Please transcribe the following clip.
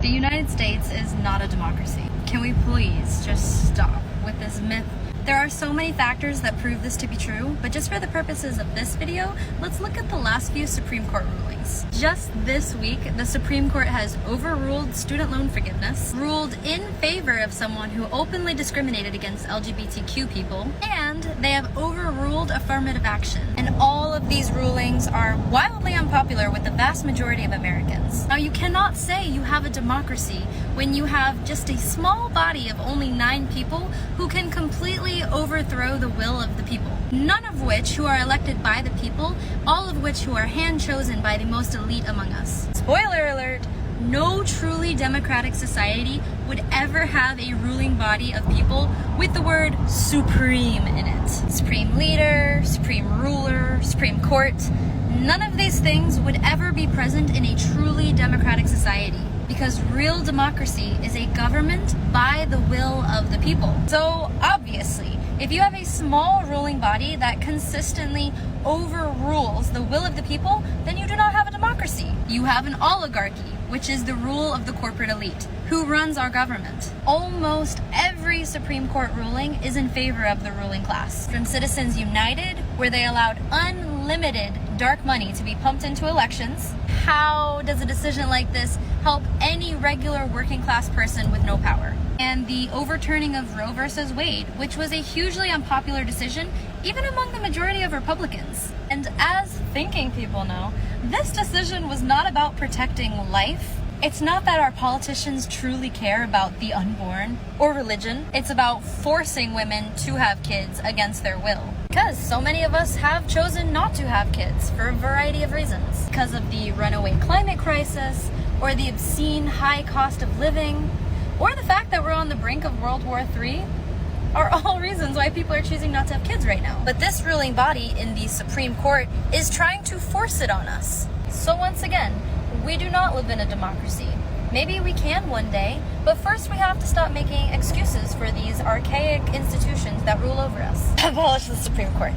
The United States is not a democracy. Can we please just stop with this myth? There are so many factors that prove this to be true, but just for the purposes of this video, let's look at the last few Supreme Court rulings. Just this week, the Supreme Court has overruled student loan forgiveness, ruled in favor of someone who openly discriminated against LGBTQ people, and they have overruled affirmative action. And all of these rulings are wildly unpopular with the vast majority of Americans. Now, you cannot say you have a democracy when you have just a small body of only 9 people who can completely overthrow the will of the people. None of which who are elected by the people, all of which who are hand-chosen by the most elite among us. Spoiler alert, no truly democratic society would ever have a ruling body of people with the word supreme in it. Supreme leader, supreme ruler, Supreme Court. None of these things would ever be present in a truly democratic society, because real democracy is a government by the will of the people. So obviously, if you have a small ruling body that consistently overrules the will of the people, then you do not have a democracy. You have an oligarchy, which is the rule of the corporate elite, who runs our government. Almost every Supreme Court ruling is in favor of the ruling class. From Citizens United, where they allowed unlimited dark money to be pumped into elections, how does a decision like this help any regular working class person with no power? And the overturning of Roe versus Wade, which was a hugely unpopular decision, even among the majority of Republicans. And as thinking people know, this decision was not about protecting life. It's not that our politicians truly care about the unborn or religion. It's about forcing women to have kids against their will. Because so many of us have chosen not to have kids for a variety of reasons. Because of the runaway climate crisis, or the obscene high cost of living, or the fact that we're on the brink of World War III, are all reasons why people are choosing not to have kids right now. But this ruling body in the Supreme Court is trying to force it on us. So once again, we do not live in a democracy. Maybe we can one day, but first we have to stop making excuses for these archaic institutions that rule over us. Abolish the Supreme Court.